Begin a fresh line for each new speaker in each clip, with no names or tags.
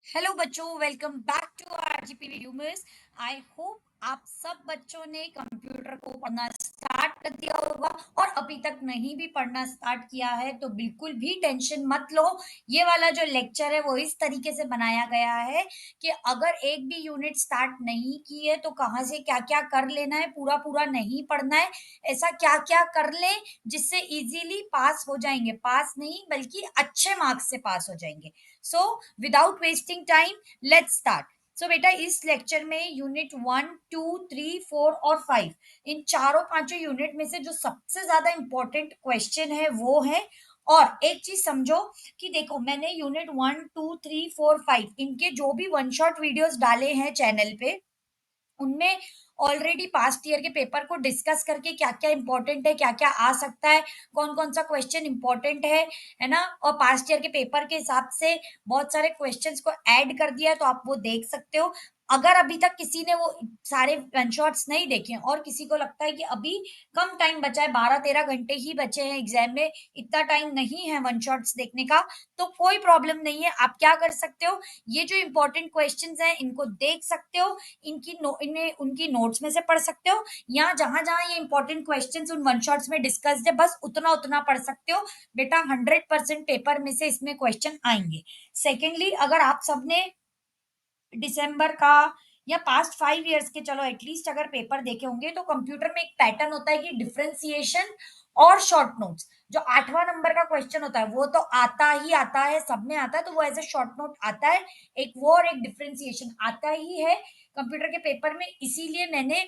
Hello बच्चों, welcome back to RGP videos. I hope आप सब बच्चों ने कंप्यूटर को पढ़ना स्टार्ट कर दिया होगा, और अभी तक नहीं भी पढ़ना स्टार्ट किया है तो बिल्कुल भी टेंशन मत लो। ये वाला जो लेक्चर है वो इस तरीके से बनाया गया है कि अगर एक भी यूनिट स्टार्ट नहीं की है तो कहाँ से क्या क्या कर लेना है, पूरा पूरा नहीं पढ़ना है। ऐसा क्या क्या कर ले जिससे इजीली पास हो जाएंगे, पास नहीं बल्कि अच्छे मार्क्स से पास हो जाएंगे। So without wasting time, let's start. So बेटा, इस लेक्चर में यूनिट 1, 2, 3, 4 और 5, इन चारों पांचों यूनिट में से जो सबसे ज्यादा इंपॉर्टेंट क्वेश्चन है वो है। और एक चीज समझो कि देखो, मैंने यूनिट 1, 2, 3, 4, 5 इनके जो भी वन शॉट वीडियोस डाले हैं चैनल पे, उनमें ऑलरेडी पास्ट ईयर के पेपर को डिस्कस करके क्या क्या इंपॉर्टेंट है, क्या क्या आ सकता है, कौन कौन सा क्वेश्चन इंपॉर्टेंट है ना, और पास्ट ईयर के पेपर के हिसाब से बहुत सारे क्वेश्चंस को ऐड कर दिया है, तो आप वो देख सकते हो। अगर अभी तक किसी ने वो सारे वन शॉट्स नहीं देखे हैं और किसी को लगता है कि अभी कम टाइम बचा है, 12-13 घंटे ही बचे हैं एग्जाम में, इतना टाइम नहीं है वन शॉट्स देखने का, तो कोई प्रॉब्लम नहीं है। आप क्या कर सकते हो, ये जो इंपॉर्टेंट क्वेश्चंस हैं इनको देख सकते हो, इन्हें उनकी नोट्स में से पढ़ सकते हो, या जहां जहां ये इंपॉर्टेंट क्वेश्चंस उन वन शॉट्स में डिस्कस्ड है बस उतना उतना पढ़ सकते हो। बेटा 100% पेपर में से इसमें क्वेश्चन आएंगे। सेकेंडली, अगर आप सबने दिसंबर का या पास्ट 5 इयर्स के, चलो एटलीस्ट अगर पेपर देखे होंगे, तो कंप्यूटर में एक पैटर्न होता है कि डिफरेंशिएशन और शॉर्ट नोट्स। जो 8वां नंबर का क्वेश्चन होता है वो तो आता ही आता है, सब में आता है, तो वो एज ए शॉर्ट नोट आता है। एक वो और एक डिफरेंशिएशन आता ही है कंप्यूटर के पेपर में। इसीलिए मैंने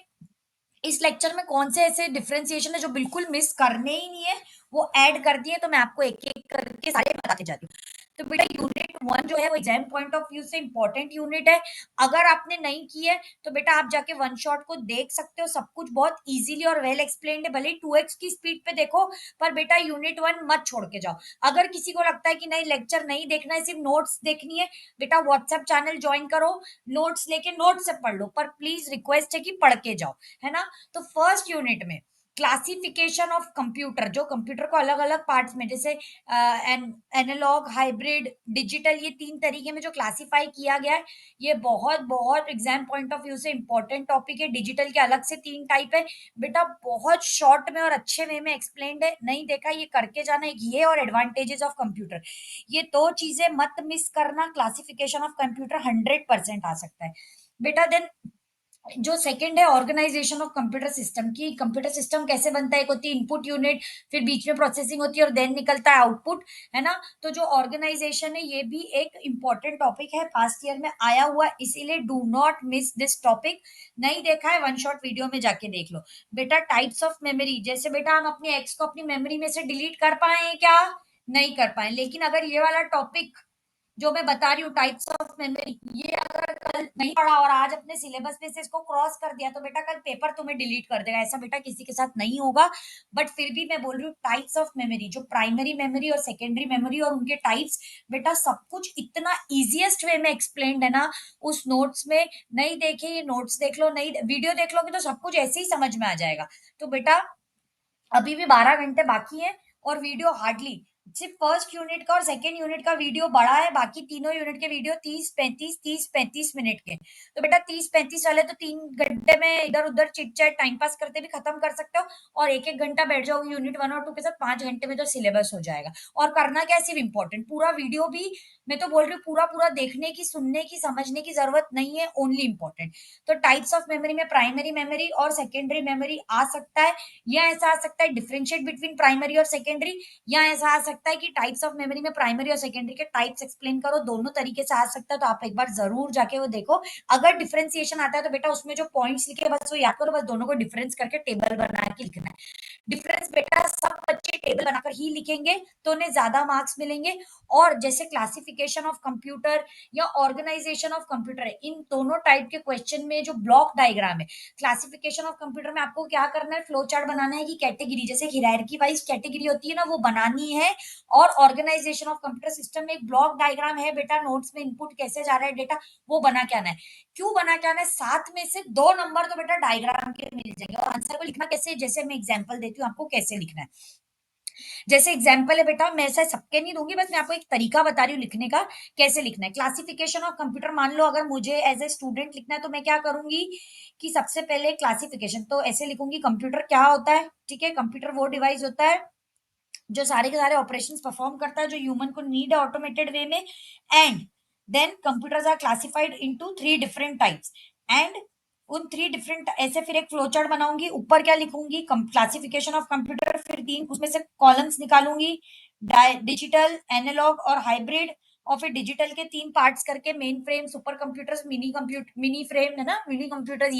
इस लेक्चर में कौन से ऐसे डिफरेंशिएशन है जो बिल्कुल मिस करने ही नहीं है, वो ऐड कर दिए, तो मैं आपको एक एक करके सारे बताते जाती हूँ। तो बेटा, यूनिट 1 जो है वो एग्जाम पॉइंट ऑफ व्यू से इंपॉर्टेंट यूनिट है। अगर आपने नहीं की है तो बेटा आप जाके वन शॉट को देख सकते हो, सब कुछ बहुत इजीली और वेल एक्सप्लेन्ड है, भले 2x की स्पीड पे देखो, पर बेटा यूनिट 1 मत छोड़ के जाओ। अगर किसी को लगता है कि नहीं लेक्चर नहीं देखना है, सिर्फ नोट्स देखनी है, बेटा व्हाट्सएप चैनल ज्वाइन करो, नोट्स लेके नोट से पढ़ लो, पर प्लीज रिक्वेस्ट है कि पढ़ के जाओ, है ना। तो फर्स्ट यूनिट में क्लासिफिकेशन ऑफ कंप्यूटर, जो कंप्यूटर को अलग अलग पार्ट्स में, जैसे एनालॉग, हाइब्रिड, डिजिटल, ये 3 तरीके में जो क्लासिफाई किया गया है, ये बहुत बहुत एग्जाम पॉइंट ऑफ व्यू से इंपॉर्टेंट टॉपिक है। डिजिटल के अलग से 3 टाइप है बेटा, बहुत शॉर्ट में और अच्छे वे में एक्सप्लेन्ड है, नहीं देखा ये करके जाना। एक ये और एडवांटेजेस ऑफ कंप्यूटर, ये दो चीजें मत मिस करना। क्लासिफिकेशन ऑफ कंप्यूटर 100% आ सकता है बेटा। देन जो सेकंड है ऑर्गेनाइजेशन ऑफ कंप्यूटर सिस्टम, की कंप्यूटर सिस्टम कैसे बनता है, एक होती है इनपुट यूनिट, फिर बीच में प्रोसेसिंग होती है और देन निकलता है आउटपुट, है ना। तो जो ऑर्गेनाइजेशन है ये भी एक इंपॉर्टेंट टॉपिक है, पास्ट ईयर में आया हुआ, इसीलिए do not miss this topic. नहीं देखा है, वन शॉट वीडियो में जाके देख लो। बेटा टाइप्स ऑफ मेमोरी, जैसे बेटा हम अपने एक्स को अपनी मेमोरी में से डिलीट कर पाए क्या, नहीं कर पाए, लेकिन अगर ये वाला टॉपिक जो मैं बता रही हूँ टाइप्स ऑफ मेमोरी, ये अगर कल नहीं पढ़ा और आज अपने सिलेबस में से इसको क्रॉस कर दिया तो बेटा कल पेपर तुम्हें डिलीट कर देगा। ऐसा बेटा किसी के साथ नहीं होगा, बट फिर भी मैं बोल रही हूँ टाइप्स ऑफ मेमोरी, जो प्राइमरी मेमोरी और सेकेंडरी मेमोरी और उनके टाइप्स, बेटा सब कुछ इतना इजिएस्ट वे में एक्सप्लेन्ड है ना उस नोट्स में। नहीं देखे, ये नोट्स देख लो, नहीं वीडियो देख लोगे तो सब कुछ ऐसे ही समझ में आ जाएगा। तो बेटा अभी भी 12 घंटे बाकी है, और वीडियो हार्डली सिर्फ फर्स्ट यूनिट का और सेकेंड यूनिट का वीडियो बड़ा है, बाकी तीनों यूनिट के वीडियो 30-35 मिनट के। तो बेटा 30-35 वाले तो 3 घंटे में इधर उधर चिट चैट टाइम पास करते भी खत्म कर सकते हो, और एक एक घंटा बैठ जाओगे यूनिट 1 और 2 के साथ, 5 घंटे में तो सिलेबस हो जाएगा। और करना क्या है, सिर्फ इंपॉर्टेंट, पूरा वीडियो भी मैं तो बोल रही हूँ पूरा पूरा देखने की, सुनने की, समझने की जरूरत नहीं है, ओनली इंपॉर्टेंट। तो टाइप्स ऑफ मेमोरी में प्राइमरी मेमोरी और सेकेंडरी मेमोरी आ सकता है, या ऐसा आ सकता है डिफरेंशिएट बिटवीन प्राइमरी और सेकेंडरी, या ऐसा आ सकता है कि टाइप्स ऑफ मेमोरी में प्राइमरी और सेकेंडरी के टाइप्स एक्सप्लेन करो, दोनों तरीके से आ सकता है। तो आप एक बार जरूर जाके वो देखो। अगर डिफरेंशिएशन आता है तो बेटा उसमें जो पॉइंट्स लिखे बस वो याद करो, बस दोनों को डिफरेंस करके टेबल बना के लिखना है। डिफरेंस बेटा सब बच्चे टेबल बनाकर ही लिखेंगे तो उन्हें ज्यादा मार्क्स मिलेंगे। और जैसे क्लासिफिकेशन ऑफ कंप्यूटर या ऑर्गेनाइजेशन ऑफ कंप्यूटर है, इन दोनों टाइप के क्वेश्चन में जो ब्लॉक डायग्राम है, क्लासिफिकेशन ऑफ कंप्यूटर में आपको क्या करना है, फ्लो चार्ट बनाना है कि कैटेगरी, जैसे हायरार्की वाइज कैटेगरी होती है ना, वो बनानी है। और ऑर्गेनाइजेशन ऑफ कंप्यूटर सिस्टम में एक ब्लॉक डायग्राम है बेटा, नोट्स में इनपुट कैसे जा रहा है डेटा, वो बना के आना है। क्यों बना के आना है, 7 में से 2 नंबर तो बेटा डायग्राम के मिल जाएंगे। और आंसर को लिखना कैसे, जैसे मैं एग्जाम्पल देती हूँ आपको कैसे लिखना है। जैसे एग्जाम्पल है बेटा, मैं ऐसा सबके नहीं दूंगी, बस मैं आपको एक तरीका बता रही हूँ लिखने का, कैसे लिखना है। क्लासिफिकेशन ऑफ कंप्यूटर, मान लो अगर मुझे एज ए स्टूडेंट लिखना है तो मैं क्या करूंगी कि सबसे पहले क्लासिफिकेशन तो ऐसे लिखूंगी, कंप्यूटर क्या होता है, ठीक है। कंप्यूटर वो डिवाइस होता है जो सारे के सारे ऑपरेशंस परफॉर्म करता है जो ह्यूमन को नीड है ऑटोमेटेड वे में। And then computers are classified into 3 different types. And उन 3 डिफरेंट ऐसे फिर एक फ्लो चार्ट बनाऊंगी, ऊपर क्या लिखूंगी, क्लासिफिकेशन ऑफ कंप्यूटर, फिर 3 उसमें से कॉलम्स निकालूंगी, डिजिटल, एनालॉग और हाइब्रिड। और फिर डिजिटल के 3 पार्ट्स करके, main frame, super computers, mini frame है ना, मिनी कंप्यूटर,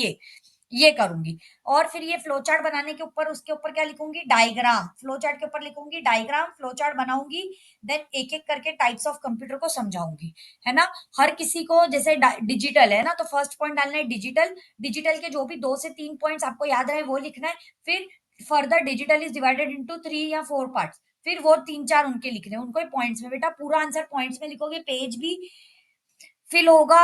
ये करूंगी। और फिर ये फ्लो चार्ट बनाने के ऊपर, उसके ऊपर क्या लिखूंगी, डायग्राम, फ्लो चार्ट के ऊपर लिखूंगी डायग्राम, फ्लो चार्ट बनाऊंगी। देन एक एक करके टाइप्स ऑफ कंप्यूटर को समझाऊंगी, है ना। हर किसी को, जैसे डिजिटल है ना, तो फर्स्ट पॉइंट डालना है डिजिटल, डिजिटल के जो भी 2 से 3 पॉइंट्स आपको याद रहे वो लिखना है। फिर further digital is divided into 3 या 4 पार्ट्स, फिर वो 3 4 उनके लिखने हैं, उनको पॉइंट्स में। बेटा पूरा आंसर पॉइंट्स में लिखोगे, पेज भी फिल होगा,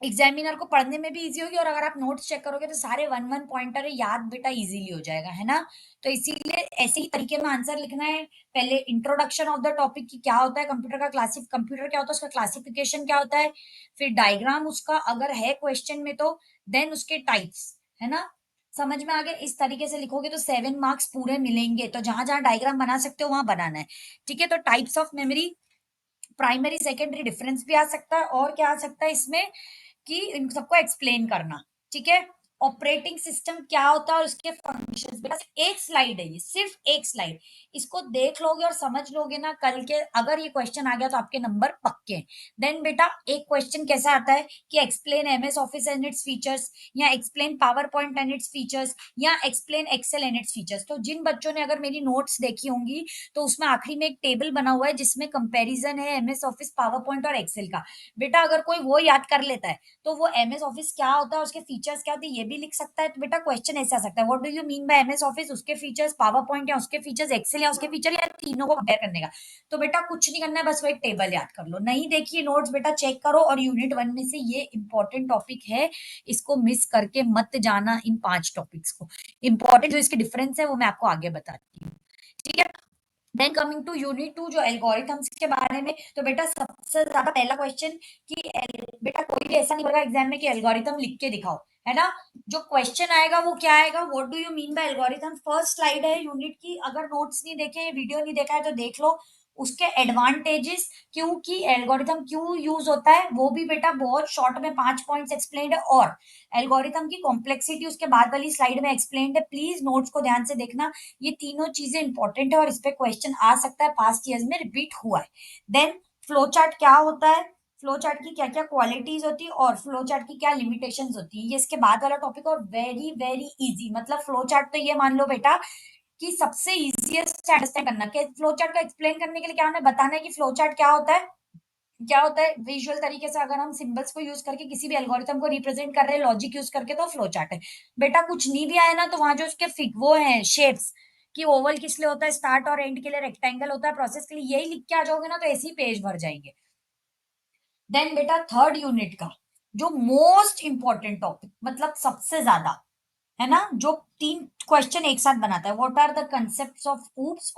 एग्जामिनर को पढ़ने में भी इजी होगी, और अगर आप नोट्स चेक करोगे तो सारे वन वन पॉइंटर याद बेटा इजीली हो जाएगा, है ना। तो इसीलिए ऐसे ही तरीके में आंसर लिखना है। पहले इंट्रोडक्शन ऑफ द टॉपिक की क्या होता है, कंप्यूटर का कंप्यूटर क्या होता है, उसका क्लासिफिकेशन क्या होता है, फिर डायग्राम उसका अगर है क्वेश्चन में तो, देन उसके टाइप्स, है ना। समझ में आ गया, इस तरीके से लिखोगे तो 7 मार्क्स पूरे मिलेंगे। तो जहां जहां डायग्राम बना सकते हो वहां बनाना है, ठीक है। तो types of memory, primary secondary difference भी आ सकता है, और क्या आ सकता है इसमें कि इन सबको एक्सप्लेन करना, ठीक है। ऑपरेटिंग सिस्टम क्या होता है और उसके फंक्शंस, बेटा एक स्लाइड है, ये सिर्फ एक स्लाइड, इसको देख लोगे और समझ लोगे ना, कल के अगर ये क्वेश्चन आ गया तो आपके नंबर पक्के हैं। देन बेटा एक क्वेश्चन कैसा आता है कि explain MS Office and its features, या explain PowerPoint and its features, या explain Excel and its features. तो जिन बच्चों ने अगर मेरी नोट्स देखी होंगी तो उसमें आखिरी में एक टेबल बना हुआ है जिसमें कंपैरिजन है एमएस ऑफिस, पावर पॉइंट और एक्सेल का। बेटा अगर कोई वो याद कर लेता है तो वो एमएस ऑफिस क्या होता है, उसके फीचर्स क्या होते हैं, ये भी लिख सकता है। तो बेटा क्वेश्चन ऐसे आ सकता है, what do you mean bye MS office, उसके फीचर्स, पावर पॉइंट या उसके फीचर्स, एक्सेल या उसके फीचर, या तीनों को कंपेयर करने का। तो बेटा कुछ नहीं करना है, बस वो एक टेबल याद कर लो। नहीं देखिए नोट्स, बेटा चेक करो, और यूनिट 1 में से ये इंपॉर्टेंट टॉपिक है, इसको मिस करके मत जाना। इन 5 टॉपिक्स को इंपॉर्टेंट जो इसके डिफरेंस है वो मैं आपको आगे बताती हूँ, ठीक है। देन कमिंग टू यूनिट 2 जो एल्गोरिथम्स के बारे में, तो बेटा सबसे ज्यादा पहला क्वेश्चन कि बेटा कोई भी ऐसा नहीं होगा एग्जाम में कि एल्गोरिथम लिख के दिखाओ, है ना। जो क्वेश्चन आएगा वो क्या आएगा, what do you mean bye algorithm. First slide है यूनिट की, अगर नोट्स नहीं देखे, वीडियो नहीं देखा है तो देख लो। उसके एडवांटेजेस, क्योंकि एल्गोरिथम क्यों यूज होता है वो भी बेटा बहुत शॉर्ट में 5 पॉइंट्स एक्सप्लेन्ड है, और एल्गोरिथम की कॉम्प्लेक्सिटी उसके बाद वाली स्लाइड में एक्सप्लेन्ड है। प्लीज नोट्स को ध्यान से देखना, ये तीनों चीजें इंपॉर्टेंट है और इस पे क्वेश्चन आ सकता है, पास्ट ईयर्स में रिपीट हुआ है। देन फ्लो चार्ट क्या होता है, फ्लो चार्ट की क्या क्या क्वालिटीज होती है, और फ्लो चार्ट की क्या लिमिटेशंस होती है, ये इसके बाद वाला टॉपिक। और वेरी वेरी इजी, मतलब फ्लो चार्ट तो ये मान लो बेटा कि सबसे इजीएस्ट अंडरस्टैंड करना, कि फ्लो चार्ट को एक्सप्लेन करने के लिए क्या हमें बताना है कि फ्लो चार्ट क्या होता है, क्या होता है विजुअल तरीके से। अगर हम सिंबल्स को यूज करके किसी भी एल्गोरिथम को रिप्रेजेंट कर रहे हैं लॉजिक यूज करके, तो फ्लो चार्ट है। बेटा कुछ नहीं भी आया ना तो वहां जो उसके वो है शेप्स, कि ओवल किस लिए होता है, स्टार्ट और एंड के लिए, रेक्टेंगल होता है प्रोसेस के लिए, यही लिख के आ जाओगे ना तो ऐसे ही पेज भर जाएंगे। देन बेटा थर्ड यूनिट का जो मोस्ट इंपॉर्टेंट टॉपिक, मतलब सबसे ज्यादा, है ना, जो 3 क्वेश्चन एक साथ बनाता है, what are the concept of OOPs,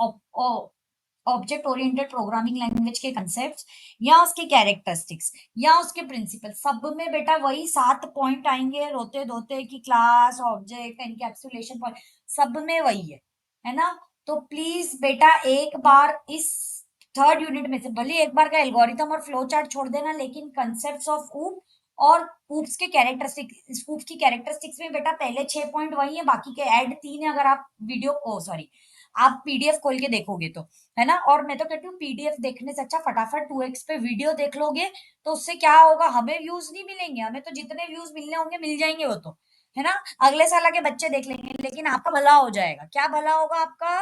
object oriented programming language के कंसेप्ट, या उसके कैरेक्टरिस्टिक्स, या उसके प्रिंसिपल। सब में बेटा वही 7 पॉइंट आएंगे, रोते धोते की क्लास, ऑब्जेक्ट, एनकैप्सुलेशन पॉइंट, सब में वही है ना। तो प्लीज बेटा एक बार इस थर्ड यूनिट में से भले एक बार का एल्गोरिथम और फ्लो चार्ट छोड़ देना, लेकिन कंसेप्ट ऑफ ऊप और ऊप्स के कैरेक्टरिस्टिक्स, ऊप्स की कैरेक्टरिस्टिक्स में बेटा पहले 6 पॉइंट वही है, बाकी के ऐड 3 है। अगर आप वीडियो ओ सॉरी आप पीडीएफ खोल के देखोगे तो, है ना। और मैं तो कहती हूँ पीडीएफ देखने से अच्छा फटाफट 2x पे वीडियो देख लोगे, तो उससे क्या होगा, हमें व्यूज नहीं मिलेंगे, हमें तो जितने व्यूज मिलने होंगे मिल जाएंगे वो तो, है ना। अगले साल के बच्चे देख लेंगे, लेकिन आपका भला हो जाएगा। क्या भला होगा आपका,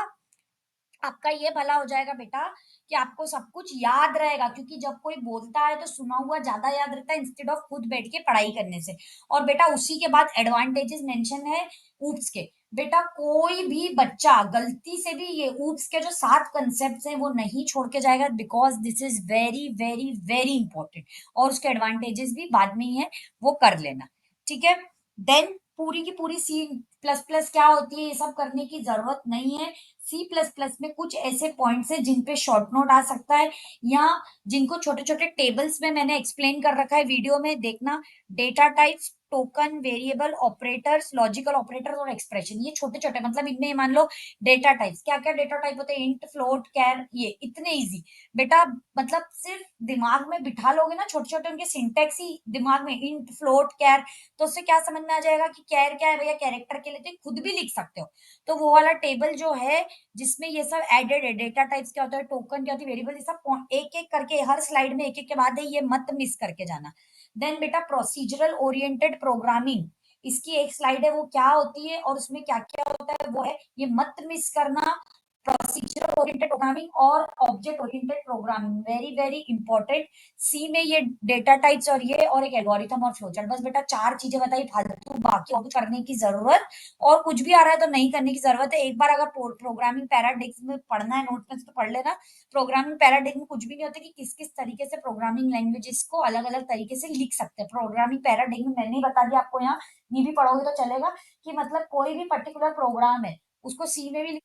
आपका ये भला हो जाएगा बेटा कि आपको सब कुछ याद रहेगा, क्योंकि जब कोई बोलता है तो सुना हुआ ज्यादा याद रहता है इंस्टेड ऑफ खुद बैठ के पढ़ाई करने से। और बेटा उसी के बाद एडवांटेजेस मेंशन है ऊप्स के। बेटा कोई भी बच्चा गलती से भी ये ऊप्स के जो 7 कंसेप्ट हैं वो नहीं छोड़ के जाएगा, because this is very very very important. और उसके एडवांटेजेस भी बाद में ही है, वो कर लेना, ठीक है। देन पूरी की पूरी सी प्लस प्लस क्या होती है ये सब करने की जरूरत नहीं है। सी प्लस प्लस में कुछ ऐसे पॉइंट्स है जिन पे शॉर्ट नोट आ सकता है, या जिनको छोटे छोटे टेबल्स में मैंने एक्सप्लेन कर रखा है वीडियो में, देखना। Data types, token, variable, operators, logical operators और एक्सप्रेशन, ये छोटे छोटे, मतलब इनमें मान लो डेटा टाइप्स, क्या क्या डेटा टाइप होते हैं, इंट, फ्लोट, कैर, ये इतने इजी बेटा। मतलब सिर्फ दिमाग में बिठा लोगे ना, छोटे छोटे उनके सिंटेक्स ही दिमाग में, इंट, फ्लोट, कैर, तो उससे क्या समझ में आ जाएगा कि कैर क्या है भैया, कैरेक्टर के लिए, तो खुद भी लिख सकते हो। तो वो वाला टेबल जो है जिसमें ये सब एडेड है, डेटा टाइप्स क्या होता है, टोकन क्या होती है, वेरिएबल, ये सब एक एक करके हर स्लाइड में एक एक के बाद है, ये मत मिस करके जाना। देन बेटा प्रोसीजरल ओरिएंटेड प्रोग्रामिंग, इसकी एक स्लाइड है, वो क्या होती है और उसमें क्या क्या होता है वो है, ये मत मिस करना। प्रोसीजरल ओरिएंटेड प्रोग्रामिंग और object oriented programming, very very important. C में ये डेटा टाइप्स और ये, और एक एल्गोरिथम और फ्लोचार्ट, बस बेटा चार चीजें बताई फालतू, बाकी और कुछ करने की जरूरत, और कुछ भी आ रहा है तो नहीं करने की जरूरत है। एक बार अगर प्रोग्रामिंग पैराडिग्म में पढ़ना है नोट में तो पढ़ लेना। प्रोग्रामिंग पैराडिग्म में कुछ भी नहीं होता कि किस किस तरीके से प्रोग्रामिंग लैंग्वेजेस को अलग अलग तरीके से लिख सकते हैं। प्रोग्रामिंग पैराडिग्म मैंने ही बता दिया आपको, यहाँ नहीं भी पढ़ोगे तो चलेगा, कि मतलब कोई भी पर्टिकुलर प्रोग्राम है उसको सी में भी,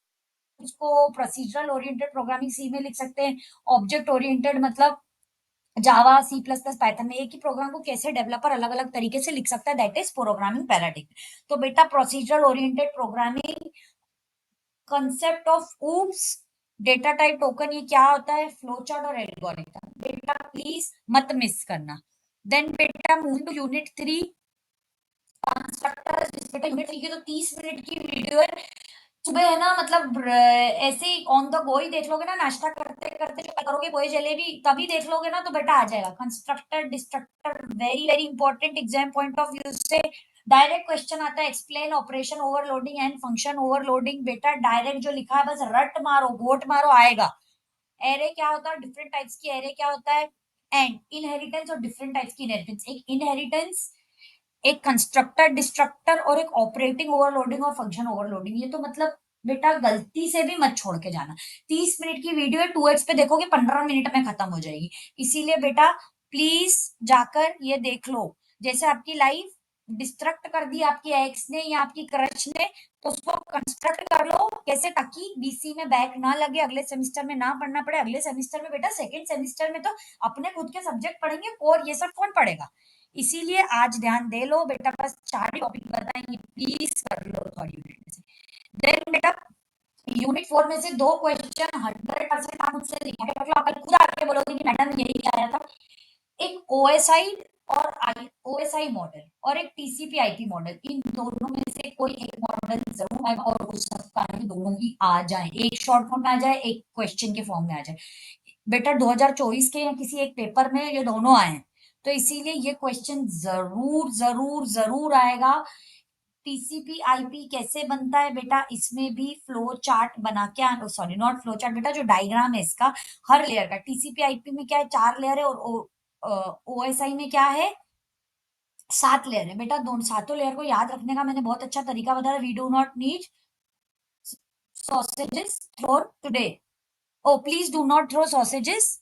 उसको प्रोसीजरल ओरिएंटेड प्रोग्रामिंग सी में लिख सकते हैं। ऑब्जेक्ट ओरिएंटेड मतलब जावा, सी प्लस प्लस, पाइथन में, एक ही प्रोग्राम को कैसे डेवलपर अलग अलग तरीके से लिख सकता है, दैट इज प्रोग्रामिंग पैराडिग्म। तो बेटा procedural oriented programming, concept of oops, data type, token, ये क्या होता है, फ्लो चार्ट और एल्गोरिथम, बेटा प्लीज मत मिस करना। देन बेटा मूव टू यूनिट 3, कंस्ट्रक्टर्स। बेटा यूनिट 3 की तो 30 मिनट की वीडियो है, सुबह है ना, मतलब ऐसे ही ऑन द गो ही देख लोगे ना, नाश्ता करते करते जो करोगे पोहे जलेबी, तभी देख लोगे ना तो बेटा आ जाएगा। Constructor, destructor, very very important exam point of view से डायरेक्ट क्वेश्चन आता है। Explain operation overloading and function overloading, बेटा डायरेक्ट जो लिखा है बस रट मारो, वोट मारो, आएगा। एरे क्या होता है, डिफरेंट टाइप्स की एरे क्या होता है, एंड इनहेरिटेंस और डिफरेंट टाइप्स की इनहेरिटेंस, एक इनहेरिटेंस, एक कंस्ट्रक्टर, डिस्ट्रक्टर, और एक ऑपरेटिंग ओवरलोडिंग और फंक्शन ओवरलोडिंग। ये तो मतलब बेटा गलती से भी मत छोड़ के जाना। 30 मिनट की वीडियो है, 2x पे देखोगे 15 मिनट में खत्म हो जाएगी। इसीलिए बेटा प्लीज जाकर ये देख लो। जैसे आपकी लाइफ डिस्ट्रक्ट कर दी आपकी एक्स ने या आपकी क्रश ने, तो उसको कंस्ट्रक्ट कर लो कैसे, ताकि बीसी में बैक ना लगे, अगले सेमेस्टर में ना पढ़ना पड़े। अगले सेमेस्टर में बेटा, सेकंड सेमेस्टर में तो अपने खुद के सब्जेक्ट पढ़ेंगे, और ये सब कौन पढ़ेगा। इसीलिए आज ध्यान दे लो बेटा, बस 4 टॉपिक बताएंगे, प्लीज कर लो थोड़ी यूनिट में से। देन बेटा यूनिट 4 में से 2 क्वेश्चन 100% आप मुझसे रिकॉर्ड कर लो, आप खुद आके बोलोगे कि मैडम यही क्या आया था। एक ओएसआई और ओएसआई मॉडल और एक टीसीपी आईपी मॉडल, इन दोनों में से कोई एक मॉडल जरूर आएगा, और हो सकता है दोनों ही आ जाए, एक शॉर्ट फॉर्म में आ जाए, एक क्वेश्चन के फॉर्म में आ जाए। बेटा 2024 के या किसी एक पेपर में ये दोनों आए हैं, तो इसीलिए ये क्वेश्चन जरूर जरूर जरूर आएगा। टीसीपी आईपी कैसे बनता है बेटा, इसमें भी फ्लो चार्ट बना के, सॉरी नॉट फ्लो चार्ट बेटा, जो डायग्राम है इसका हर लेयर का, टीसीपी आईपी में क्या है 4 लेयर है, और ओएसआई में क्या है 7 लेयर है बेटा। दोनों सातों लेयर को याद रखने का मैंने बहुत अच्छा तरीका बताया। We do not need sausages throw today, oh please do not throw sausages,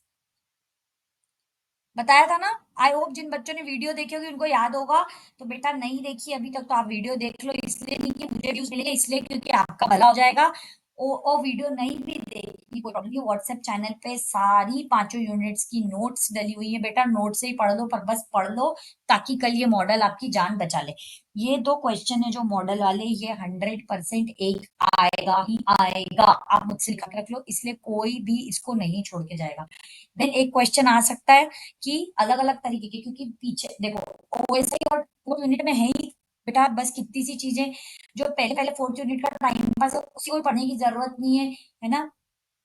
बताया था ना। आई होप जिन बच्चों ने वीडियो देखी होगी उनको याद होगा। तो बेटा नहीं देखी अभी तक तो आप वीडियो देख लो, इसलिए नहीं कि मुझे व्यूज मिलेंगे, इसलिए क्योंकि आपका भला हो जाएगा। ओ वीडियो नहीं भी देखी कोई प्रॉब्लम नहीं, व्हाट्सएप चैनल पे सारी पांचों यूनिट्स की नोट्स डली हुई है बेटा, नोट से ही पढ़ लो, पर बस पढ़ लो ताकि कल ये मॉडल आपकी जान बचा ले। ये 2 क्वेश्चन है जो मॉडल वाले, ये 100% एक आएगा ही आएगा, आप मुझसे लिखा के रख लो, इसलिए कोई भी इसको नहीं छोड़ के जाएगा। देन एक क्वेश्चन आ सकता है कि अलग अलग तरीके के, क्योंकि पीछे देखो ओएसआई और 4th यूनिट में है ही बेटा बस कितनी सी चीजें, जो पहले पहले 4th यूनिट का टाइम पास है उसी को पढ़ने की जरूरत नहीं है ना।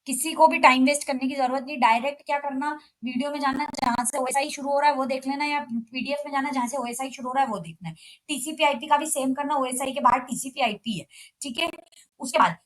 किसी को भी टाइम वेस्ट करने की जरूरत नहीं, डायरेक्ट क्या करना, वीडियो में जाना, जहां से ओएसआई शुरू हो रहा है वो देख लेना, या पीडीएफ में जाना जहां से ओएसआई शुरू हो रहा है वो देखना है। टीसीपी आईपी का भी सेम करना, ओएसआई के बाद टीसीपी आईपी है, ठीक है। उसके बाद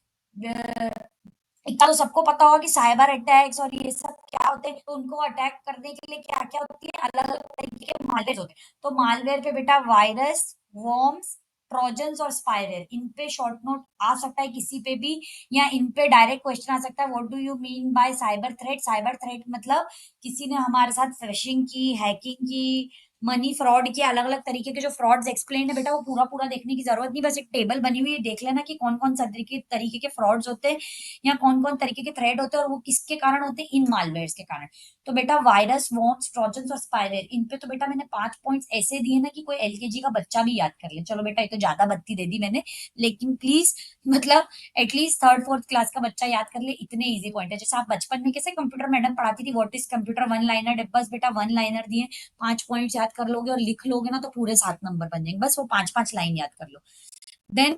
इतना तो सबको पता होगा कि साइबर अटैक्स और ये सब क्या होते हैं, तो उनको अटैक करने के लिए क्या क्या होती है, अलग अलग तरीके के मालवेयर होते हैं। तो मालवेयर पे बेटा वायरस, वॉर्म्स, ट्रोजन्स और स्पाइवेयर, इन पे शॉर्ट नोट आ सकता है किसी पे भी, या इन पे डायरेक्ट क्वेश्चन आ सकता है। What do you mean bye cyber threat, cyber threat मतलब किसी ने हमारे साथ फिशिंग की, हैकिंग की, मनी फ्रॉड के अलग अलग तरीके के जो फ्रॉड्स एक्सप्लेन है बेटा, वो पूरा पूरा देखने की जरूरत नहीं, बस एक टेबल बनी हुई है, देख लेना कि कौन कौन सा तरीके तरीके के फ्रॉड्स होते हैं या कौन कौन तरीके के थ्रेड होते हैं और वो किसके कारण होते हैं, इन मालवेयर्स के कारण। तो बेटा वायरस, वॉर्म्स, ट्रोजन्स और स्पाइवेयर, इन पे तो बेटा मैंने 5 पॉइंट्स ऐसे दिए ना कि कोई एलकेजी का बच्चा भी याद कर ले। चलो बेटा ये तो ज्यादा बत्ती दे दी मैंने, लेकिन प्लीज मतलब एटलीस्ट थर्ड फोर्थ क्लास का बच्चा याद कर ले, इतने इजी पॉइंट है। जैसे आप बचपन में कैसे कंप्यूटर मैडम पढ़ाती थी, what is computer, one liner, बस बेटा वन लाइनर दिए, 5 पॉइंट्स याद कर लोगे और लिख लोगे ना तो पूरे 7 नंबर बन जाएंगे, बस वो 5 5 लाइन याद कर लो। देन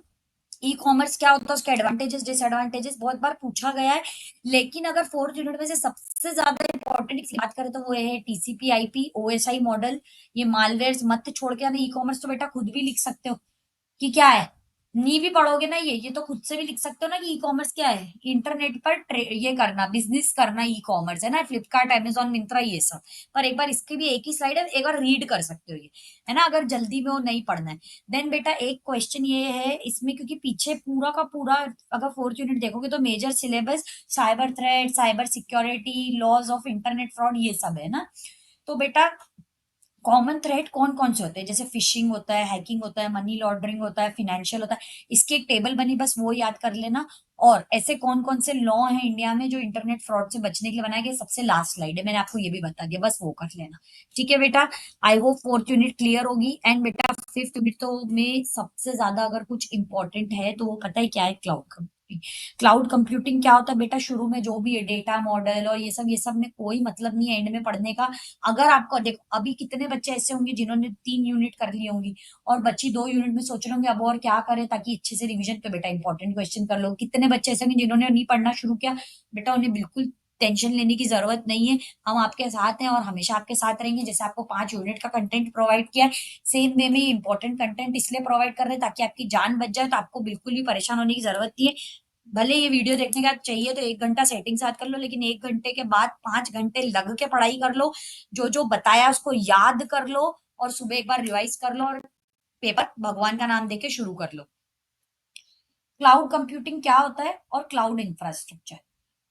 ई कॉमर्स क्या होता है, उसके एडवांटेजेस डिसएडवांटेजेस बहुत बार पूछा गया है, लेकिन अगर फोर्थ यूनिट में से सबसे ज्यादा इंपॉर्टेंट बात करें तो वो है टीसीपी आईपी ओएसआई मॉडल, ये मालवेयर मत छोड़ के आना। ई कॉमर्स तो बेटा खुद भी लिख सकते हो कि क्या है, नहीं भी पढ़ोगे ना ये तो खुद से भी लिख सकते हो ना कि ई कॉमर्स क्या है, इंटरनेट पर ये करना, बिजनेस करना, ई कॉमर्स है ना, फ्लिपकार्ट अमेजोन मिंत्रा ये सब। पर एक बार इसकी भी एक ही स्लाइड है, एक बार रीड कर सकते हो ये, है ना, अगर जल्दी में वो नहीं पढ़ना है। देन बेटा एक क्वेश्चन ये है इसमें, क्योंकि पीछे पूरा का पूरा अगर फोर्थ यूनिट देखोगे तो major syllabus cyber threat, cyber security, laws of internet fraud, ये सब है ना। तो बेटा कॉमन थ्रेट कौन कौन से होते हैं, जैसे फिशिंग होता है, हैकिंग होता है, मनी लॉन्ड्रिंग होता है, फिनेंशियल होता है, इसकी एक टेबल बनी, बस वो याद कर लेना। और ऐसे कौन कौन से लॉ हैं इंडिया में जो इंटरनेट फ्रॉड से बचने के लिए बनाए गए, सबसे लास्ट स्लाइड है, मैंने आपको ये भी बता दिया, बस वो कर लेना। ठीक है बेटा, I hope fourth unit clear होगी। एंड बेटा फिफ्थ यूनिट तो में सबसे ज्यादा अगर कुछ इंपॉर्टेंट है तो वो पता है क्या है, क्लाउड कंप्यूटिंग। क्लाउड कंप्यूटिंग क्या होता है बेटा, शुरू में जो भी है डेटा मॉडल और ये सब में कोई मतलब नहीं है एंड में पढ़ने का। अगर आपको देखो अभी कितने बच्चे ऐसे होंगे जिन्होंने 3 यूनिट कर ली होंगी और बच्ची 2 यूनिट में सोच रहे होंगे अब और क्या करें ताकि अच्छे से रिवीजन, तो बेटा इंपॉर्टेंट क्वेश्चन कर लो। कितने बच्चे ऐसे होंगे जिन्होंने नहीं पढ़ना शुरू किया, बेटा उन्हें बिल्कुल टेंशन लेने की जरूरत नहीं है, हम आपके साथ हैं और हमेशा आपके साथ रहेंगे। जैसे आपको 5 यूनिट का कंटेंट प्रोवाइड किया है, सेम वे में इंपॉर्टेंट कंटेंट इसलिए प्रोवाइड कर रहे हैं ताकि आपकी जान बच जाए, तो आपको बिल्कुल भी परेशान होने की जरूरत नहीं है। भले ये वीडियो देखने के बाद चाहिए तो 1 घंटा सेटिंग साथ कर लो, लेकिन 1 घंटे के बाद 5 घंटे लग के पढ़ाई कर लो, जो जो बताया उसको याद कर लो और सुबह एक बार रिवाइज कर लो और पेपर भगवान का नाम देके शुरू कर लो। क्लाउड कंप्यूटिंग क्या होता है और क्लाउड इंफ्रास्ट्रक्चर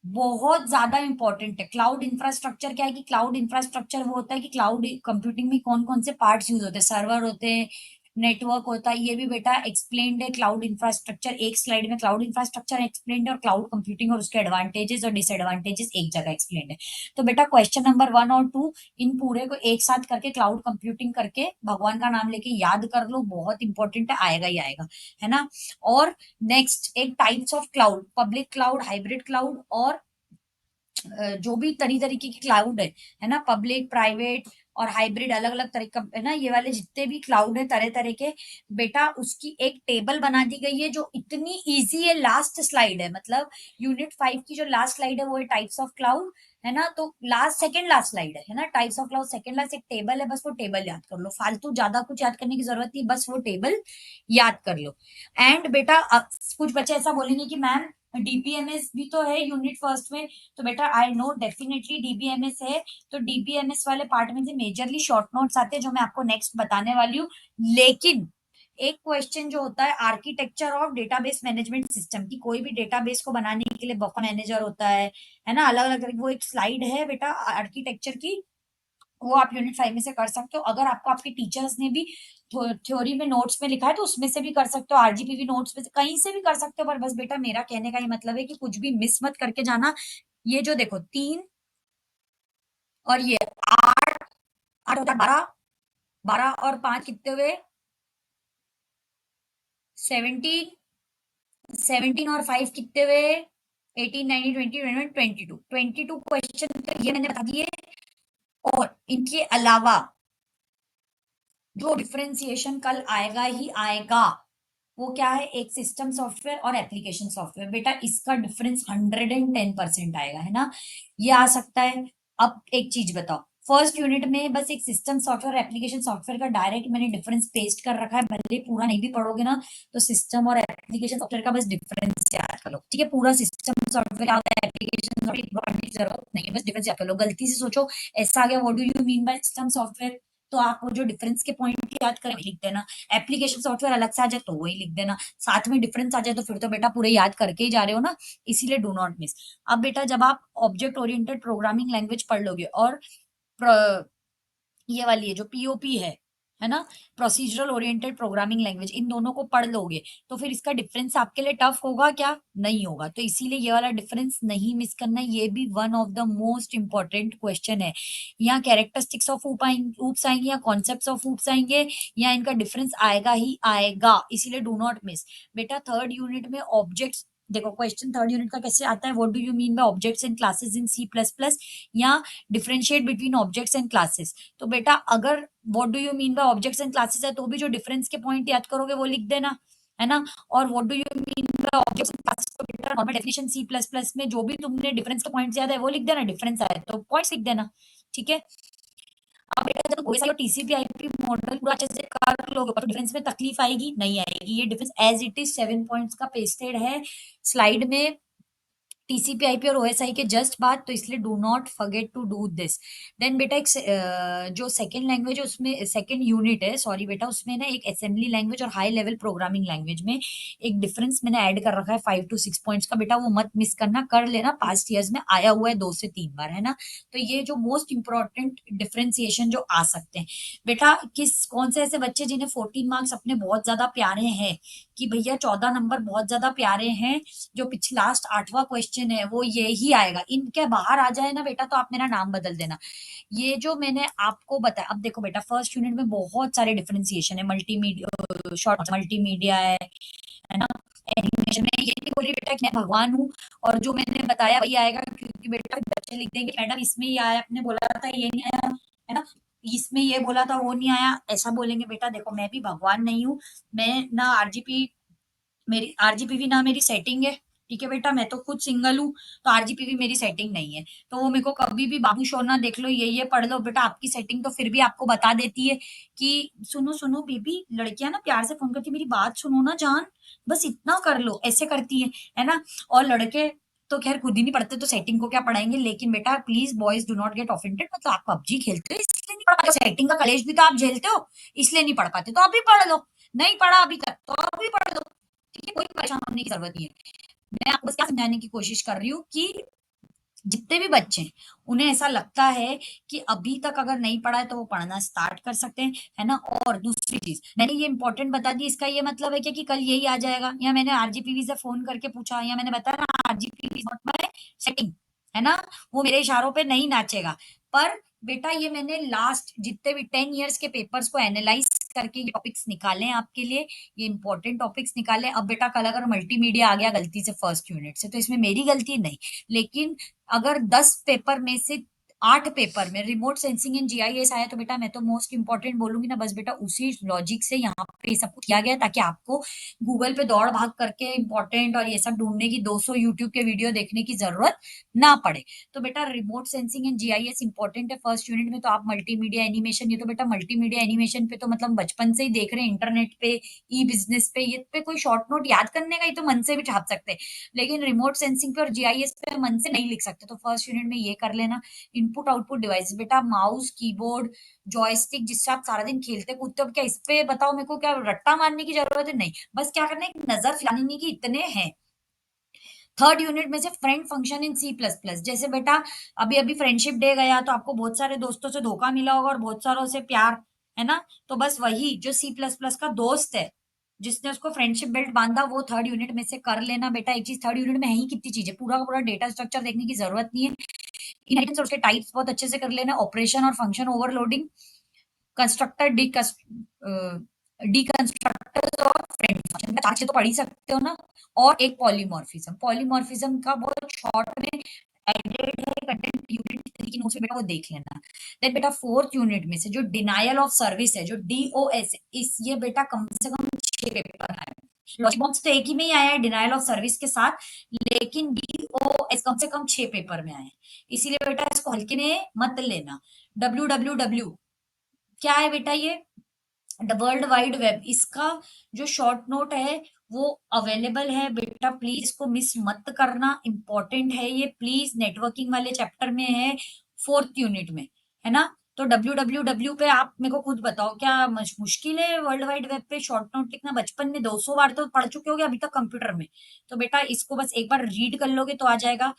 बहुत ज्यादा इंपॉर्टेंट है। क्लाउड इंफ्रास्ट्रक्चर क्या है कि क्लाउड इंफ्रास्ट्रक्चर वो होता है कि क्लाउड कंप्यूटिंग में कौन कौन से पार्ट्स यूज होते हैं, सर्वर होते हैं, नेटवर्क होता है, ये भी बेटा एक्सप्लेन्ड है। क्लाउड इंफ्रास्ट्रक्चर एक स्लाइड में क्लाउड इंफ्रास्ट्रक्चर एक्सप्लेन्ड है और क्लाउड कंप्यूटिंग और उसके एडवांटेजेस और डिसएडवांटेजेस एक जगह एक्सप्लेन्ड है। तो बेटा क्वेश्चन नंबर 1 और 2 इन पूरे को एक साथ करके क्लाउड कंप्यूटिंग करके भगवान का नाम लेके याद कर लो, बहुत इंपॉर्टेंट है, आएगा ही आएगा, है ना। और नेक्स्ट एक types of cloud, public cloud, hybrid cloud और जो भी तरीके की क्लाउड है ना, पब्लिक प्राइवेट और हाइब्रिड अलग अलग तरीका है ना, ये वाले जितने भी क्लाउड है तरह तरह के, बेटा उसकी एक टेबल बना दी गई है जो इतनी इजी है। लास्ट स्लाइड है, मतलब यूनिट 5 की जो लास्ट स्लाइड है वो है टाइप्स ऑफ क्लाउड, है ना। तो लास्ट सेकंड लास्ट स्लाइड है ना, types of cloud second last, एक टेबल है, बस वो टेबल याद कर लो, फालतू ज्यादा कुछ याद करने की जरूरत नहीं, बस वो टेबल याद कर लो। एंड बेटा कुछ बच्चे ऐसा बोलेंगे कि मैम डीबीएमएस भी तो है यूनिट फर्स्ट में, तो बेटा आई नो डेफिनेटली डीबीएमएस है। तो डीबीएमएस वाले पार्ट में से मेजरली शॉर्ट नोट्स आते हैं जो मैं आपको नेक्स्ट बताने वाली हूँ, लेकिन एक क्वेश्चन जो होता है architecture of database management system की, कोई भी डेटाबेस को बनाने के लिए बफर मैनेजर होता है ना, अलग अलग, वो एक स्लाइड है बेटा आर्किटेक्चर की, वो आप यूनिट 5 में से कर सकते हो। अगर आपको आपके टीचर्स ने भी थ्योरी में नोट्स में लिखा है तो उसमें से भी कर सकते हो, आरजीपीवी नोट्स में से कहीं से भी कर सकते हो, पर बस बेटा मेरा कहने का ये मतलब है कि कुछ भी मिस मत करके जाना। ये जो देखो 3 और ये 8, 8 होता है 12, 12 और 5 कितने हुए 17, 17 और 5 कितने हुए 18, 19, 20, 21, 22, 22 क्वेश्चन तो ये मैंने बता दिए। और इनके अलावा जो डिफरेंशिएशन कल आएगा ही आएगा वो क्या है, एक सिस्टम सॉफ्टवेयर और एप्लीकेशन सॉफ्टवेयर, बेटा इसका डिफरेंस 110% आएगा, है ना, ये आ सकता है। अब एक चीज बताओ, फर्स्ट यूनिट में बस एक सिस्टम सॉफ्टवेयर एप्लीकेशन सॉफ्टवेयर का डायरेक्ट मैंने डिफरेंस पेस्ट कर रखा है, भले पूरा नहीं भी पढ़ोगे ना तो सिस्टम और एप्लीकेशन सॉफ्टवेयर का बस डिफरेंस याद कर लो, ठीक है। पूरा सिस्टम सॉफ्टवेयर क्या होता है, एप्लीकेशन पढ़ने की जरूरत नहीं है, बस डिफरेंस याद कर लो। गलती से सोचो ऐसा आ गया what do you mean by system software, तो आप वो जो डिफरेंस के पॉइंट याद करें लिख देना, एप्लीकेशन सॉफ्टवेयर अलग से आ जाए तो वही लिख देना, साथ में डिफरेंस आ जाए तो फिर तो बेटा पूरे याद करके ही जा रहे हो ना, इसीलिए डू नॉट मिस। अब बेटा जब आप ऑब्जेक्ट ओरिएंटेड प्रोग्रामिंग लैंग्वेज पढ़ लोगे और ये वाली है जो पीओपी है ना, प्रोसीजरल ओरिएंटेड प्रोग्रामिंग लैंग्वेज, इन दोनों को पढ़ लोगे तो फिर इसका डिफरेंस आपके लिए टफ होगा क्या? नहीं होगा। तो इसीलिए ये वाला डिफरेंस नहीं मिस करना, ये भी one of the most important question है। यहाँ कैरेक्टरिस्टिक्स ऑफ ऊप्स आएंगे या कॉन्सेप्ट्स ऑफ ऊप्स आएंगे, या इनका डिफरेंस आएगा ही आएगा, इसीलिए डू नॉट मिस। बेटा थर्ड यूनिट में ऑब्जेक्ट्स, देखो क्वेश्चन थर्ड यूनिट का कैसे आता है, what do you mean by objects and classes in C plus plus, या differentiate between objects and classes. तो बेटा अगर what do you mean by objects and classes है तो भी जो डिफरेंस के पॉइंट याद करोगे वो लिख देना, है ना। और what do you mean by objects and classes तो बेटा normal definition C plus plus में जो भी तुमने डिफरेंस के पॉइंट्स याद है वो लिख देना, डिफरेंस आए तो पॉइंट्स लिख देना, ठीक है। अब बेटा जब ओएसआई और टीसीपी आईपी मॉडल पूरा अच्छे से कर लोगे तो डिफरेंस में तकलीफ आएगी नहीं आएगी, ये difference as it is 7 points का पेस्टेड है स्लाइड में, टीसीपी आईपी और ओएसआई के जस्ट बाद, तो इसलिए do not forget to do this. Then बेटा एक जो सेकंड लैंग्वेज है उसमें, सेकंड यूनिट है सॉरी बेटा, उसमें ना एक असेंबली लैंग्वेज और हाई लेवल प्रोग्रामिंग लैंग्वेज में एक डिफरेंस मैंने ऐड कर रखा है 5 to 6 पॉइंट्स का, बेटा वो मत मिस करना, कर लेना, पास्ट ईयर्स में आया हुआ है 2 से 3 बार, है ना। तो ये जो मोस्ट इंपॉर्टेंट डिफरेंशिएशन जो आ सकते हैं बेटा, किस कौन से ऐसे बच्चे जिन्हें 14 मार्क्स अपने बहुत ज्यादा प्यारे हैं, कि भैया 14 नंबर बहुत ज्यादा प्यारे हैं, जो पिछला लास्ट 8वां क्वेश्चन है वो ये ही आएगा, इनके बाहर आ जाए ना बेटा तो आप मेरा नाम बदल देना। ये जो मैंने आपको बताया, अब देखो बेटा फर्स्ट यूनिट में बहुत सारे डिफरेंशिएशन है, मल्टीमीडिया शॉर्ट मल्टीमीडिया है ना, एनिमेशन में, ये नहीं बोल रही बेटा कि मैं भगवान हूँ और जो मैंने बताया वही आएगा, क्योंकि बेटा बच्चे लिख देंगे मैडम इसमें ये आया, आपने बोला था ये नहीं आया, है ना, इसमें ये बोला था वो नहीं आया, ऐसा बोलेंगे। बेटा देखो मैं भी भगवान नहीं हूँ, मैं ना आरजीपी, मेरी आरजीपीवी ना मेरी सेटिंग है, ठीक है बेटा, मैं तो खुद सिंगल हूँ, तो आरजीपीवी मेरी सेटिंग नहीं है, तो वो मेरे को कभी भी बाबू शोना देख लो ये पढ़ लो, बेटा आपकी सेटिंग तो फिर भी आपको बता देती है कि सुनो सुनो बेबी, लड़कियां ना प्यार से फोन करती मेरी बात सुनो ना जान, बस इतना कर लो, ऐसे करती है ना। और लड़के तो खैर खुद ही नहीं पढ़ते तो सेटिंग को क्या पढ़ाएंगे, लेकिन बेटा please boys do not get offended, मतलब आप पबजी खेलते हो इसलिए नहीं पढ़ पाते, सेटिंग का कलेश भी तो आप झेलते हो इसलिए नहीं पढ़ पाते, तो अभी पढ़ लो, नहीं पढ़ा अभी तक तो अभी पढ़ लो, ठीक है, कोई परेशान होने की जरूरत नहीं है। मैं आपको बस क्या समझाने की कोशिश कर रही हूँ कि जितने भी बच्चे हैं उन्हें ऐसा लगता है कि अभी तक अगर नहीं पढ़ा है तो वो पढ़ना स्टार्ट कर सकते हैं, है ना। और दूसरी चीज मैंने ये इंपॉर्टेंट बता दी, इसका ये मतलब है कि कल यही आ जाएगा, या मैंने आरजीपीवी से फोन करके पूछा, या मैंने बताया ना आरजीपीवी नॉट माय सेटिंग, है ना, वो मेरे इशारों पे नहीं नाचेगा। पर बेटा ये मैंने लास्ट जितने भी 10 इयर्स के पेपर्स को एनालाइज करके ये टॉपिक्स निकाले हैं आपके लिए, ये इंपॉर्टेंट टॉपिक्स निकाले। अब बेटा कल अगर मल्टीमीडिया आ गया गलती से फर्स्ट यूनिट से तो इसमें मेरी गलती नहीं, लेकिन अगर 10 पेपर में से 8 पेपर में रिमोट सेंसिंग एंड जीआईएस आया तो बेटा मैं तो मोस्ट इंपॉर्टेंट बोलूंगी ना, बस बेटा उसी लॉजिक से यहाँ पे सब कुछ किया गया ताकि आपको गूगल पे दौड़ भाग करके इंपॉर्टेंट और ये सब ढूंढने की 200 यूट्यूब के वीडियो देखने की जरूरत ना पड़े। तो बेटा remote sensing and GIS important है फर्स्ट यूनिट में, तो आप मल्टीमीडिया एनिमेशन, ये तो बेटा मल्टीमीडिया एनिमेशन पे तो मतलब बचपन से ही देख रहे हैं, इंटरनेट पे, ई बिजनेस पे, ये पे कोई शॉर्ट नोट याद करने का ही तो मन से भी छाप सकते हैं, लेकिन रिमोट सेंसिंग पे और जीआईएस पे मन से नहीं लिख सकते, तो फर्स्ट यूनिट में ये कर लेना। इनपुट आउटपुट डिवाइस बेटा माउस कीबोर्ड जॉयस्टिक जिससे आप सारा दिन खेलते कूदते हो, क्या इस पे बताओ मेरे को, क्या रट्टा मारने की जरूरत है? नहीं, बस क्या करना है एक नजर फिरानी की इतने हैं। थर्ड यूनिट में से friend function in C plus plus, जैसे बेटा अभी अभी फ्रेंडशिप डे गया तो आपको बहुत सारे दोस्तों से धोखा मिला होगा और बहुत सारों से प्यार, है ना, तो बस वही जो सी प्लस प्लस का दोस्त है जिसने उसको फ्रेंडशिप बेल्ट बांधा वो थर्ड यूनिट में से कर लेना। बेटा एक चीज थर्ड यूनिट में है ही कितनी चीजें, पूरा का पूरा डेटा स्ट्रक्चर देखने की जरूरत नहीं है, इनहेरिटेंस और उसके टाइप्स बहुत अच्छे से कर लेना, ऑपरेशन और फंक्शन ओवरलोडिंग, कंस्ट्रक्टर डिकंस्ट्रक्टर्स और फ्रेंड फंक्शन, चार चीजें तो पढ़ ही सकते हो ना। और एक पॉलीमॉर्फिज्म, पॉलीमॉर्फिज्म का बहुत शॉर्ट में एडेड है कंटेंट यूनिट की नोट्स में, बेटा वो देख लेना। देन बेटा फोर्थ यूनिट में से जो डिनायल ऑफ सर्विस है, जो डीओएस, इस ये बेटा कम से कम 6 पेपर आए, लॉजिक बॉक्स तो एक ही में ही आया है डिनायल ऑफ सर्विस के साथ, लेकिन डीओएस कम से कम 6 पेपर में आए, इसीलिए बेटा इसको हल्के में मत लेना। डब्ल्यू क्या है बेटा, ये वर्ल्ड वाइड वेब, इसका जो शॉर्ट नोट है वो अवेलेबल है बेटा, प्लीज इसको मिस मत करना, इंपॉर्टेंट है ये, प्लीज नेटवर्किंग वाले चैप्टर में है फोर्थ यूनिट में, है ना। तो डब्ल्यू पे आप मेरे को खुद बताओ क्या मुश्किल है वर्ल्ड वाइड वेब पे शॉर्ट नोट लिखना, बचपन में 200 बार तो पढ़ चुके होगे अभी तक कंप्यूटर में, तो बेटा इसको बस एक बार रीड कर लोगे तो आ जाएगा।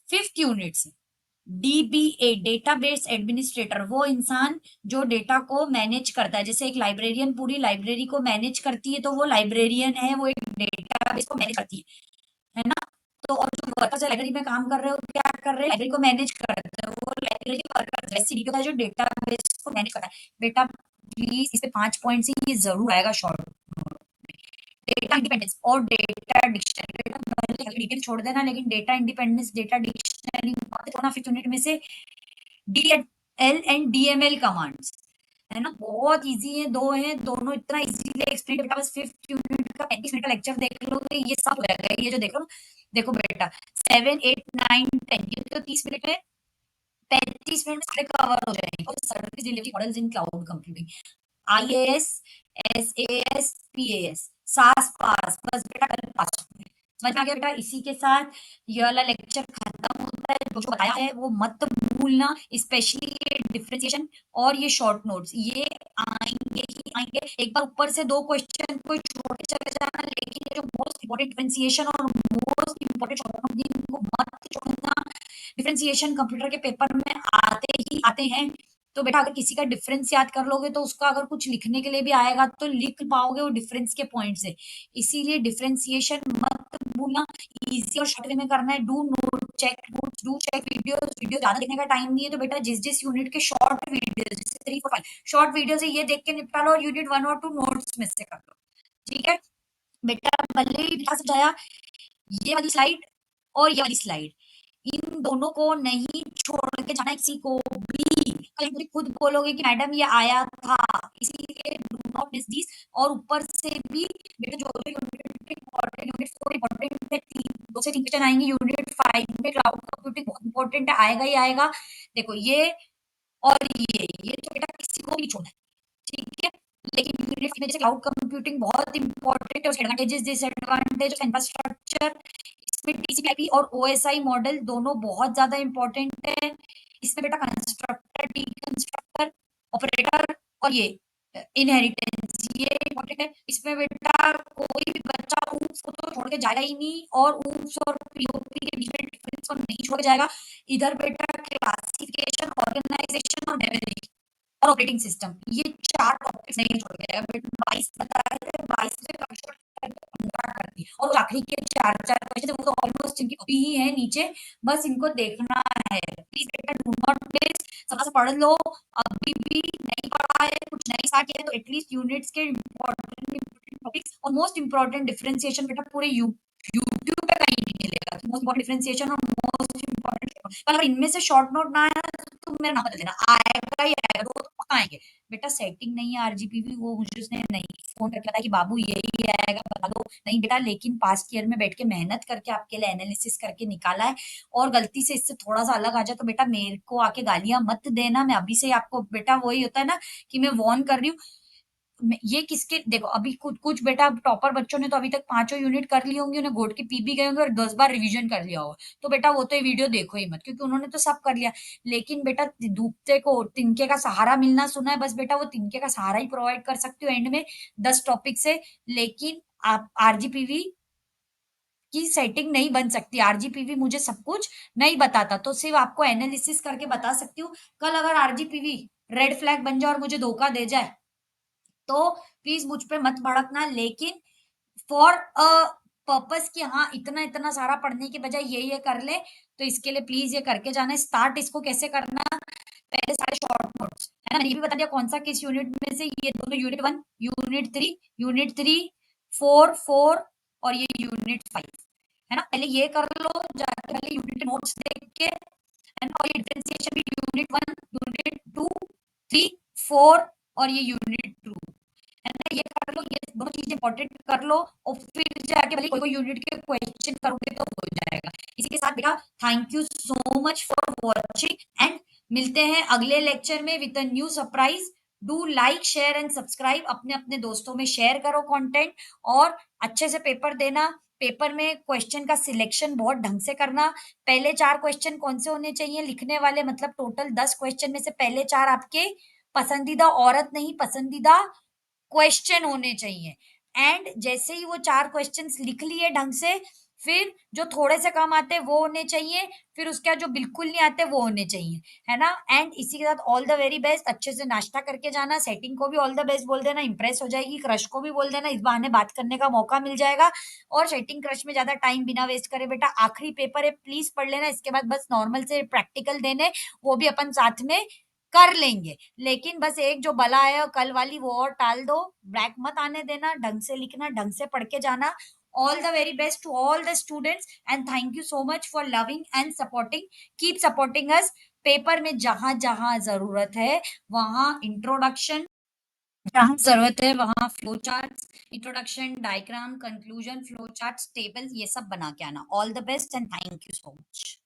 फिफ्थ यूनिट से DBA, डेटाबेस एडमिनिस्ट्रेटर, वो इंसान जो डेटा को मैनेज करता है। जैसे एक लाइब्रेरियन पूरी लाइब्रेरी को मैनेज करती है, तो वो लाइब्रेरियन है, वो एक डेटाबेस को मैनेज करती है ना? तो और जो वर्कर्स लाइब्रेरी में काम कर रहे हो, क्या कर रहे हैं, लाइब्रेरी को मैनेज करते हैं, वो लाइब्रेरी वर्कर्स है। सीडी होता है जो डेटाबेस को मैनेज करता है। बेटा प्लीज इस पे 5 पॉइंट से ये जरूर आएगा शॉर्ट। डेटा इंडिपेंडेंस और डेटा डिक्शनरी, बेटा डिटेल छोड़ देना, लेकिन डेटा इंडिपेंडेंस, डेटा डिक्शनरी थोड़ा 5th यूनिट में से DL एंड DML कमांड्स, है ना? बहुत इजी है, दो हैं, दोनों इतना इजीली एक्सप्लेन। बेटा बस 5th यूनिट का 35 मिनट का लेक्चर देख लोगे, ये सब हो जाएगा। ये जो देख लो, देखो बेटा 7 8 9 10, ये तो 30 मिनट में, 35 मिनट में सारे कवर हो जाएंगे। और service delivery models in cloud computing, IAS, SAS, PAS, सास पास, बस बेटा कल पास। समझ में आ गया बेटा? इसी के साथ ये वाला लेक्चर खत्म होता है। जो जो बताया है वो मत भूलना, स्पेशली ये डिफरेंशिएशन और ये शॉर्ट नोट्स, ये आएंगे ही आएंगे। एक बार ऊपर से दो क्वेश्चन कोई छोड़ के चले जाना, लेकिन ये जो मोस्ट इंपॉर्टेंट डिफरेंशिएशन और मोस्ट इंपॉर्टेंट शॉर्ट नोट को मत छोड़ना। डिफरेंशिएशन कंप्यूटर के पेपर में आते ही आते हैं। तो बेटा अगर किसी का डिफरेंस याद कर लोगे, तो उसका अगर कुछ लिखने के लिए भी आएगा तो लिख पाओगे वो डिफरेंस के पॉइंट से। इसीलिए डिफरेंशिएशन मत भूलना, इजी और शॉर्ट वे में करना है। Do note check notes, do check videos. Video ज्यादा देखने का टाइम नहीं है, तो बेटा जिस जिस यूनिट के शॉर्ट वीडियोस, जैसे 3 4 5 शॉर्ट वीडियोस है, ये देख के निपटा लो, और यूनिट 1 और 2 नोट्स में से कर लो। ठीक है बेटा? भले ही क्या समझाया, ये वाली स्लाइड और ये वाली स्लाइड, इन दोनों को नहीं छोड़ के जाना किसी को भी। कल मुझे खुद बोलोगे कि मैडम ये आया था, इसीलिए डू नॉट मिस दिस। और ऊपर से भी बेटा जो जो यूनिट इंपॉर्टेंट, यूनिट 4 इंपॉर्टेंट है, 2 से 3 क्वेश्चन आएंगे। यूनिट 5 में क्लाउड कंप्यूटिंग बहुत इंपॉर्टेंट है, आएगा ही आएगा। देखो ये और ये तो बेटा किसी को भी छोड़ना है, ठीक है? लेकिन यूनिट में जैसे क्लाउड कंप्यूटिंग बहुत इंपॉर्टेंट है, उसके एडवांटेजेस डिसएडवांटेज, इंफ्रास्ट्रक्चर, इसमें TCP/IP और OSI मॉडल दोनों बहुत ज्यादा इंपॉर्टेंट है। इसमें बेटा कंस्ट्रक्टर, डिकंस्ट्रक्टर, ऑपरेटर और ये इनहेरिटेंस, ये इंपॉर्टेंट है। इसमें बेटा कोई भी बच्चा ऊप्स को तो छोड़ के जाएगा ही नहीं, और ऊप्स और POP के बीच में डिफरेंस को नहीं छोड़ के जाएगा। इधर बेटा क्लासिफिकेशन, ऑर्गेनाइजेशन और मेमोरी और ऑपरेटिंग सिस्टम, ये 4 टॉपिक्स नहीं छोड़ के जाएगा। बेटा 22 बताया है, 22 से कंस्ट्रक्ट करके 15 कर दी, और आखिरी के 4 क्वेश्चन वो तो ऑलमोस्ट इनकी कॉपी ही है नीचे, बस इनको देखना है। प्लीज बेटा डू नॉट मिस, सब पढ़ लो। अभी भी नहीं पढ़ा है, कुछ नहीं स्टार्ट किया है, तो एटलीस्ट यूनिट्स के इंपॉर्टेंट टॉपिक्स और मोस्ट इंपॉर्टेंट डिफरेंशिएशन बेटा पूरे यूट्यूब पे कहीं नहीं मिलेगा। मोस्ट इंपॉर्टेंट डिफरेंशिएशन और मोस्ट इंपॉर्टेंट, अगर इनमें से शॉर्ट नोट ना आया तो मेरा नाम बदल देना, आएगा ही आएगा, तो पक्का आएंगे। बेटा सेटिंग नहीं है RGPV, वो मुझे उसने नहीं फोन करके बताया कि बाबू यही आएगा, बता दो। नहीं बेटा, लेकिन पास्ट ईयर में बैठ के मेहनत करके आपके लिए एनालिसिस करके निकाला है, और गलती से इससे थोड़ा सा अलग आ जाए तो बेटा मेरे को आके गालियां मत देना। मैं अभी से आपको बेटा, वही होता है ना कि मैं वार्न कर रही हूँ। ये किसके, देखो अभी कुछ कुछ बेटा टॉपर बच्चों ने तो अभी तक 5 यूनिट कर ली होंगी, उन्हें घोट के पी भी गए होंगे और 10 बार रिवीजन कर लिया होगा। तो बेटा वो तो ये वीडियो देखो ही मत, क्योंकि उन्होंने तो सब कर लिया। लेकिन बेटा डूबते को तिनके का सहारा मिलना सुना है, बस बेटा वो तिनके का सहारा ही प्रोवाइड कर सकती हो एंड में 10 टॉपिक से। लेकिन आप RGPV की सेटिंग नहीं बन सकती। RGPV मुझे सब कुछ नहीं बताता, तो सिर्फ आपको एनालिसिस करके बता सकती हूँ। कल अगर RGPV रेड फ्लैग बन जाए और मुझे धोखा दे जाए, तो प्लीज मुझ पे मत भड़कना। लेकिन फॉर अ पर्पस कि हाँ इतना इतना सारा पढ़ने के बजाय ये कर ले, तो इसके लिए प्लीज ये करके जाना। स्टार्ट इसको कैसे करना, पहले सारे शॉर्ट नोट्स, है ना? मैंने ये भी बता दिया कौन सा किस यूनिट में से, ये दोनों यूनिट 1, यूनिट 3 4 और ये यूनिट 5, है ना? पहले ये कर लो जाके, पहले यूनिट नोट्स देख के, है ना? और ये डिफरेंशिएशन भी यूनिट 1, यूनिट 2, 3, 4 और ये यूनिट 2, है ना? ये कर लो, ये दोनों चीजें इंपॉर्टेंट कर लो, और फिर जाके भले कोई कोई यूनिट के क्वेश्चन करोगे तो हो जाएगा। इसी के साथ बेटा thank you so much for watching, and मिलते हैं अगले लेक्चर में with a new surprise. Do like share and subscribe, अपने अपने दोस्तों में शेयर करो कंटेंट, और अच्छे से पेपर देना। पेपर में क्वेश्चन का सिलेक्शन बहुत ढंग से करना। पहले 4 क्वेश्चन कौन से होने चाहिए लिखने वाले, मतलब टोटल 10 क्वेश्चन में से पहले 4 आपके पसंदीदा औरत नहीं, पसंदीदा क्वेश्चन होने चाहिए। एंड जैसे ही वो 4 क्वेश्चंस लिख लिए ढंग से, फिर जो थोड़े से कम आते हैं वो होने चाहिए, फिर उसके बाद जो बिल्कुल नहीं आते वो होने चाहिए, है ना? एंड इसी के साथ ऑल द वेरी बेस्ट, अच्छे से नाश्ता करके जाना, सेटिंग को भी ऑल द बेस्ट बोल देना, इम्प्रेस हो जाएगी, क्रश को भी बोल देना, इस बहाने बात करने का मौका मिल जाएगा। और सेटिंग क्रश में ज़्यादा टाइम बिना वेस्ट करे बेटा, आखिरी पेपर है, प्लीज़ पढ़ लेना, इसके बाद बस नॉर्मल से प्रैक्टिकल देने, वो भी अपन साथ में कर लेंगे। लेकिन बस एक जो बला है कल वाली वो और टाल दो, ब्लैक मत आने देना, ढंग से लिखना, ढंग से पढ़ के जाना। All the very best to all the students and thank you so much for loving and supporting. Keep supporting us. Paper में जहां जहां जरूरत है वहां इंट्रोडक्शन, जहां जरूरत है वहां flow charts, introduction, diagram, conclusion, flow charts, table, ये सब बना के आना। All the best and thank you so much.